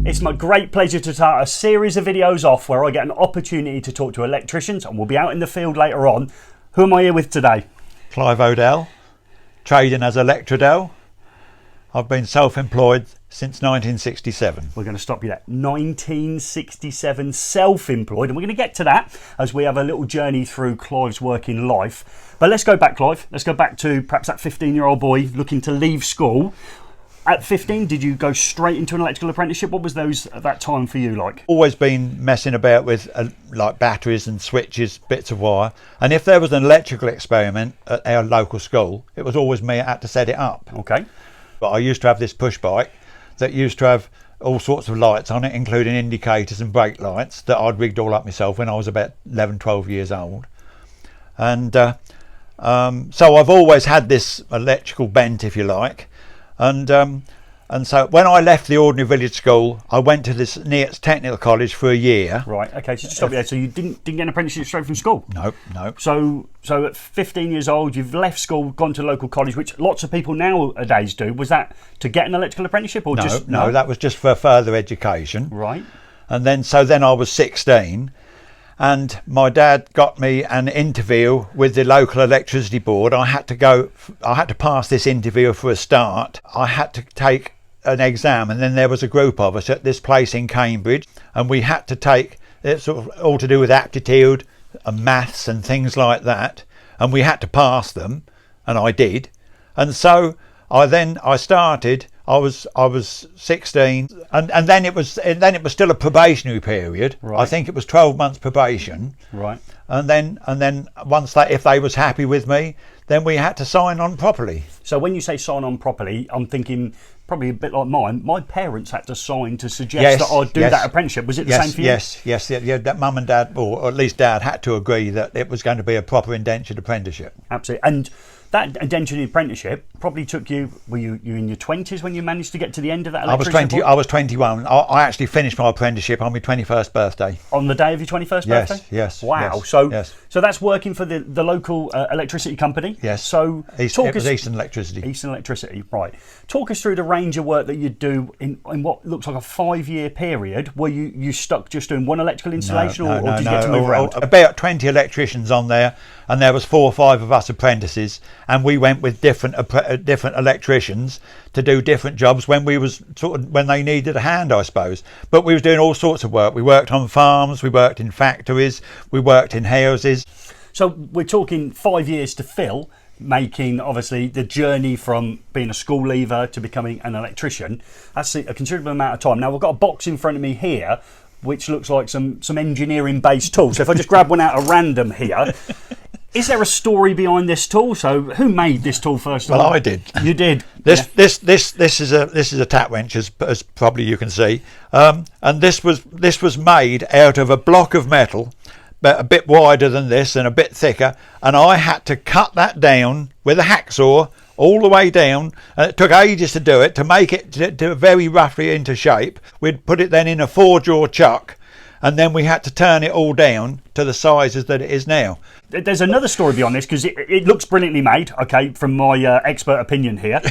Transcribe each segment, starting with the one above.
It's my great pleasure to start a series of videos off where I get an opportunity to talk to electricians, and we'll be out in the field later on. Who am I here with today? Clive O'Dell, trading as Electrodell. I've been self-employed since 1967. We're going to stop you there. 1967, self-employed, and we're going to get to that as we have a little journey through Clive's working life. But let's go back, Clive. Let's go back to perhaps that 15-year-old boy looking to leave school. At 15, did you go straight into an electrical apprenticeship? What was those at that time for you like? Always been messing about with like batteries and switches, bits of wire. And if there was an electrical experiment at our local school, it was always me that had to set it up. Okay. But I used to have this push bike that used to have all sorts of lights on it, including indicators and brake lights, that I'd rigged all up myself when I was about 11, 12 years old. And so I've always had this electrical bent, if you like. And so when I left the ordinary village school, I went to this Neats Technical College for a year. Right. Okay. So just stop you there. So you didn't get an apprenticeship straight from school? No. So at 15 years old, you've left school, gone to local college, which lots of people nowadays do. Was that to get an electrical apprenticeship, or no? That was just for further education. Right. And then I was 16. And my dad got me an interview with the local electricity board. I had to pass this interview for a start. I had to take an exam, and then there was a group of us at this place in Cambridge, and we had to take it, sort of all to do with aptitude and maths and things like that, and we had to pass them, and I did. And so I started. I was 16, and then it was still a probationary period. Right. I think it was 12 months probation. Right. And then once if they was happy with me, then we had to sign on properly. So when you say sign on properly, I'm thinking probably a bit like mine. My parents had to sign to suggest that I'd do that apprenticeship. Was it the same for you? Yes. That mum and dad, or at least dad, had to agree that it was going to be a proper indentured apprenticeship. Absolutely. And that indentured apprenticeship probably took you. Were you in your 20s when you managed to get to the end of that? I was 21. I actually finished my apprenticeship on my 21st birthday. On the day of your 21st birthday? Yes. Wow. Yes. So that's working for the local electricity company. Yes. So it was Eastern Electricity. Eastern Electricity, right. Talk us through the range of work that you do in what looks like a 5-year period. Were you stuck just doing one electrical installation, or did you get to move around? About 20 electricians on there, and there was 4 or 5 of us apprentices, and we went with different electricians to do different jobs when they needed a hand, I suppose. But we was doing all sorts of work. We worked on farms, we worked in factories, we worked in houses. So we're talking 5 years to fill, making obviously the journey from being a school leaver to becoming an electrician. That's a considerable amount of time. Now we've got a box in front of me here which looks like some engineering based tools. So if I just grab one out at random here, is there a story behind this tool? So who made this tool first of all? Well, I did. You did. This is a tap wrench, as probably you can see, and this was made out of a block of metal, but a bit wider than this and a bit thicker, and I had to cut that down with a hacksaw all the way down, and it took ages to do it, to make it to very roughly into shape. We'd put it then in a 4-jaw chuck, and then we had to turn it all down to the sizes that it is now. There's another story beyond this, because it looks brilliantly made, okay, from my expert opinion here,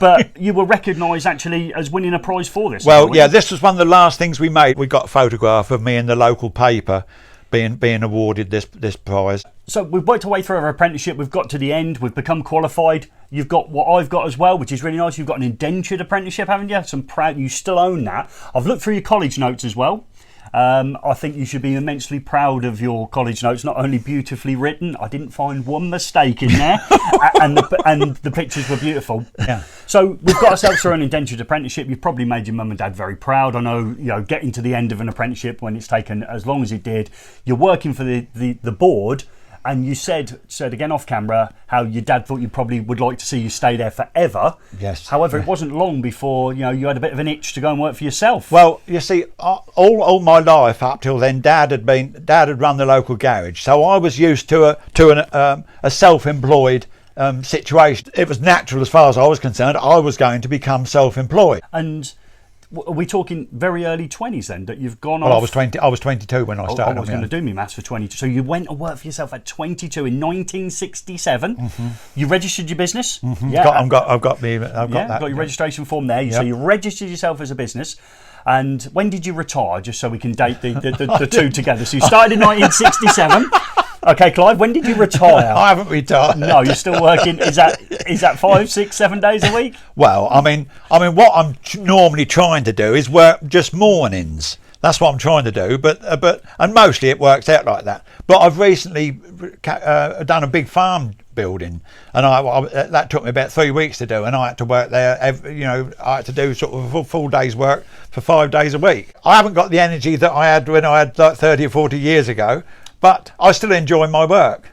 but you were recognised actually as winning a prize for this. Well, yeah, this was one of the last things we made. We got a photograph of me in the local paper being awarded this prize. So we've worked our way through our apprenticeship, we've got to the end, we've become qualified. You've got what I've got as well, which is really nice. You've got an indentured apprenticeship, haven't you? So I'm proud you still own that. I've looked through your college notes as well. I think you should be immensely proud of your college notes. Not only beautifully written, I didn't find one mistake in there, and the pictures were beautiful. Yeah. So we've got ourselves through an indentured apprenticeship. You've probably made your mum and dad very proud. I know, getting to the end of an apprenticeship when it's taken as long as it did. You're working for the board. And you said again off camera how your dad thought you probably would like to see you stay there forever. Yes. However, it wasn't long before you had a bit of an itch to go and work for yourself. Well, you see, all my life up till then, Dad had run the local garage, so I was used to a self-employed situation. It was natural as far as I was concerned. I was going to become self-employed. And are we talking very early 20s then that you've gone off? Well, I was 22 when I started. I was going to do my maths for 22. So you went and worked for yourself at 22 in 1967. Mm-hmm. You registered your business. Mm-hmm. Yeah, I've got that. Got your registration form there. Yep. So you registered yourself as a business. And when did you retire? Just so we can date the two together. So you started in 1967. Okay, Clive, when did you retire? I haven't retired. No, you're still working. Is that 5, 6, 7 days a week? Well, I mean, what I'm normally trying to do is work just mornings. That's what I'm trying to do, but and mostly it works out like that. But I've recently done a big farm building, and that took me about 3 weeks to do, and I had to work there. I had to do sort of a full day's work for 5 days a week. I haven't got the energy that I had when I had like 30 or 40 years ago, but I still enjoy my work.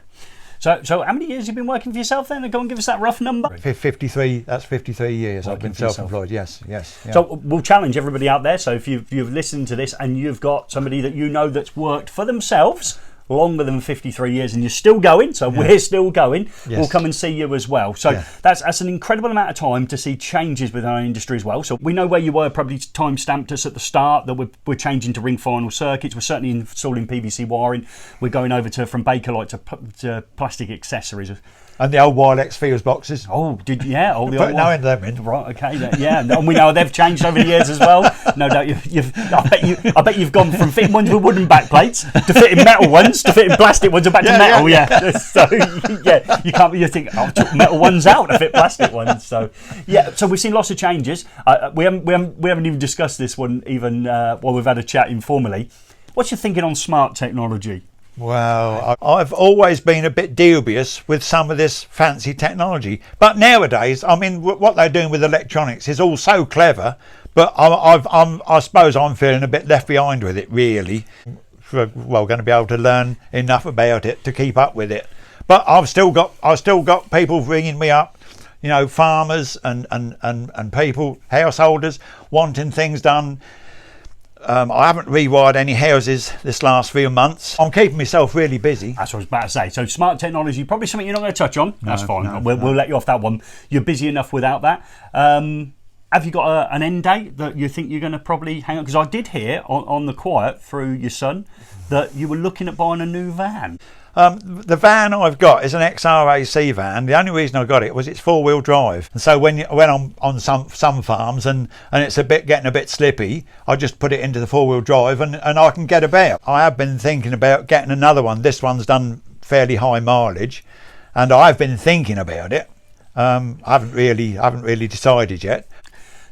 So how many years have you been working for yourself then? Go and give us that rough number. 53. That's 53 years I've been self-employed. Yes. Yeah. So we'll challenge everybody out there. So if you've listened to this and you've got somebody that you know that's worked for themselves longer than 53 years and you're still going, so we're still going, yes, we'll come and see you as well. So that's an incredible amount of time to see changes within our industry as well. So we know where you were, probably time stamped us at the start that we're changing to ring final circuits. We're certainly installing PVC wiring. We're going over from Bakelite to plastic accessories. And the old Wilex fuse boxes. Oh, all the old no end of them in. Right, okay, and we know they've changed over the years as well. No doubt, I bet you've gone from fitting ones with wooden backplates to fitting metal ones to fitting plastic ones and back to metal. Yeah. So you can't. You think I took metal ones out to fit plastic ones. So so we've seen lots of changes. We haven't even discussed this one even while we've had a chat informally. What's your thinking on smart technology? Well, I've always been a bit dubious with some of this fancy technology. But nowadays, I mean, what they're doing with electronics is all so clever. But I suppose I'm feeling a bit left behind with it, really. Going to be able to learn enough about it to keep up with it. But I've still got people ringing me up, farmers and people, householders, wanting things done. I haven't rewired any houses this last few months. I'm keeping myself really busy. That's what I was about to say. So smart technology, probably something you're not going to touch on. That's fine. We'll let you off that one. You're busy enough without that. Have you got an end date that you think you're going to probably hang on? Because I did hear on the quiet through your son that you were looking at buying a new van. The van I've got is an XRAC van. The only reason I got it was it's 4-wheel drive, and so when I'm on some farms and it's getting a bit slippy, I just put it into the 4-wheel drive and I can get about. I have been thinking about getting another one. This one's done fairly high mileage, and I've been thinking about it. I haven't really decided yet.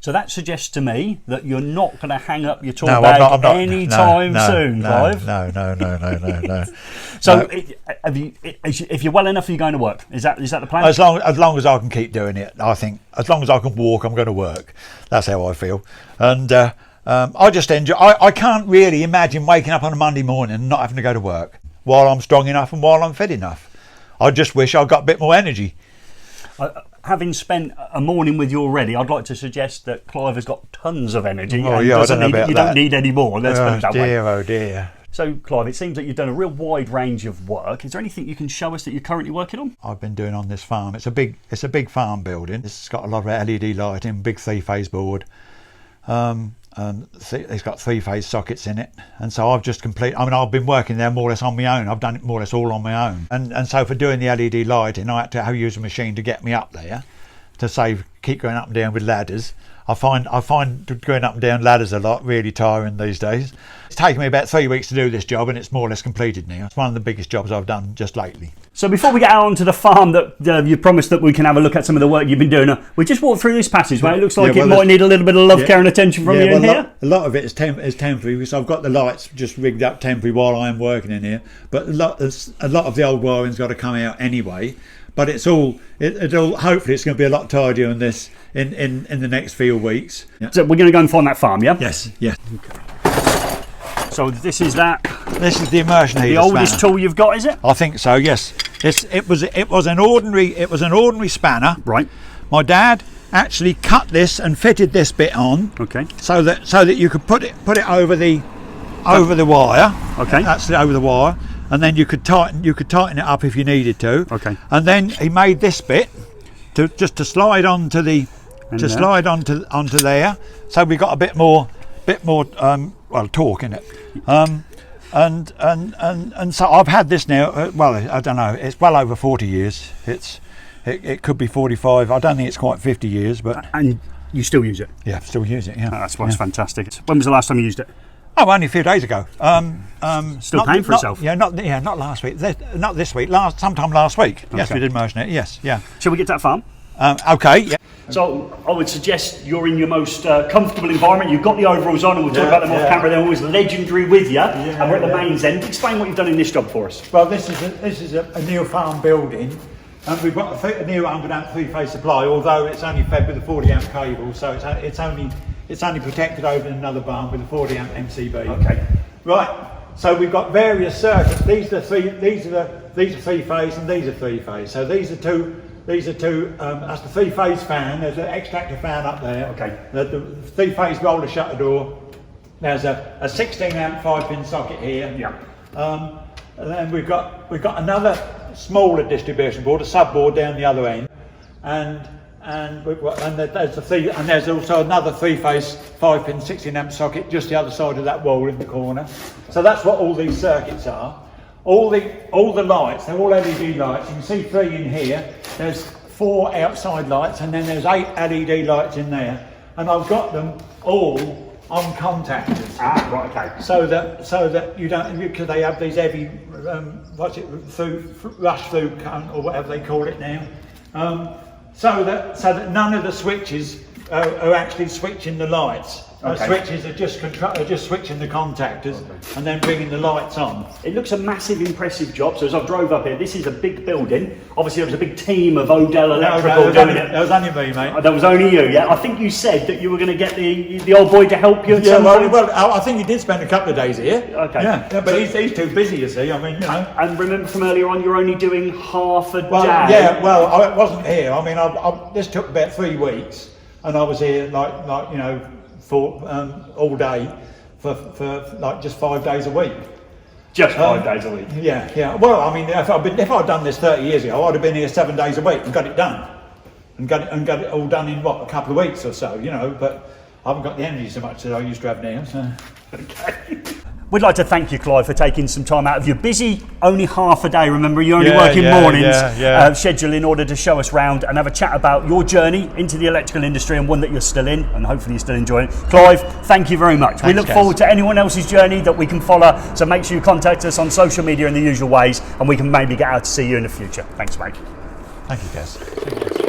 So that suggests to me that you're not going to hang up your tool bag anytime soon, Clive. No. So, if you're well enough, are you going to work? Is that the plan? As long as I can keep doing it, I think. As long as I can walk, I'm going to work. That's how I feel. And I just enjoy. I can't really imagine waking up on a Monday morning and not having to go to work while I'm strong enough and while I'm fit enough. I just wish I got a bit more energy. Having spent a morning with you already, I'd like to suggest that Clive has got tons of energy. Oh, yeah, I don't know about that. You don't need any more. Let's put it that way. Oh dear. So, Clive, it seems that you've done a real wide range of work. Is there anything you can show us that you're currently working on? I've been doing on this farm. It's a big farm building. It's got a lot of LED lighting, big 3-phase board. It's got 3-phase sockets in it, and so I've just completed. I mean, I've been working there more or less on my own. I've done it more or less all on my own, and so for doing the LED lighting, I had to use a machine to get me up there, to keep going up and down with ladders. I find going up and down ladders a lot really tiring these days. It's taken me about 3 weeks to do this job, and it's more or less completed now. It's one of the biggest jobs I've done just lately. So before we get out onto the farm, that you promised that we can have a look at some of the work you've been doing. We just walked through this passage, right? It looks like it might need a little bit of love, care and attention from you in here. A lot of it is temporary, because I've got the lights just rigged up temporary while I'm working in here. But a lot of the old wiring's got to come out anyway. But it'll hopefully it's going to be a lot tidier than this in the next few weeks. Yeah. So we're going to go and find that farm, yeah? Yes. Okay. So this is the immersion heater. The oldest tool you've got, is it? I think so. Yes. It was an ordinary spanner. Right. My dad actually cut this and fitted this bit on. Okay. So that you could put it over the wire. Okay. That's over the wire. And then you could tighten it up if you needed to. Okay. And then he made this bit to slide onto onto there. So we got a bit more torque in it. And so I've had this now. I don't know. It's well over 40 years. It could be 45. I don't think it's quite 50 years, but. And You still use it? Yeah, still use it. Yeah, That's fantastic. When was the last time you used it? Oh, only a few days ago. Still paying for itself? Yeah, not last week. Not this week. Sometime last week. Yes, we did motion it. Yes, yeah. Shall we get to that farm? Okay. Yeah. So I would suggest you're in your most comfortable environment. You've got the overalls on, and we'll talk about them off camera. They're always legendary with you. And we're at the mains end. Explain what you've done in this job for us. Well, this is a new farm building, and we've got a new 100 amp three-phase supply. Although it's only fed with a 40 amp cable, so it's only protected over in another barn with a 40 amp MCB. Okay. Right. So we've got various circuits. These are three phase, and these are three phase. So these are two. That's the three-phase fan. There's an extractor fan up there. Okay. The three-phase roller shutter door. There's a 16 amp 5-pin socket here. Yeah. And then we've got another smaller distribution board, a sub-board down the other end, there's also another three-phase 5-pin 16 amp socket just the other side of that wall in the corner. So that's what all these circuits are. All the lights, they're all LED lights. You can see 3 in here. There's 4 outside lights, and then there's 8 LED lights in there. And I've got them all on contactors. Right, okay. So that you don't, because they have these heavy, rush through current or whatever they call it now. So that none of the switches are actually switching the lights. Switches are just switching the contactors and then bringing the lights on. It looks a massive, impressive job. So as I drove up here, this is a big building. Obviously, there was a big team of O'Dell Electrical doing it. That was only me, mate. That was only you, yeah. I think you said that you were going to get the old boy to help you. Well, I think he did spend a couple of days here. Okay. Yeah, but he's too busy, you see. I mean, you know. And remember from earlier on, you're only doing half a day. Yeah. Well, I wasn't here. I mean, this took about 3 weeks, and I was here like you know. For all day for like just 5 days a week. Just 5 days a week. Yeah. Well, I mean, if I'd done this 30 years ago, I'd have been here 7 days a week and got it done, and got it all done in a couple of weeks or so, you know. But I haven't got the energy so much as I used to have now. So. Okay. We'd like to thank you, Clive, for taking some time out of your busy, only half a day, remember, you're only working mornings, schedule in order to show us round and have a chat about your journey into the electrical industry and one that you're still in, and hopefully you're still enjoying it. Clive, thank you very much. Thanks, we look forward to anyone else's journey that we can follow, so make sure you contact us on social media in the usual ways, and we can maybe get out to see you in the future. Thanks, mate. Thank you, Des.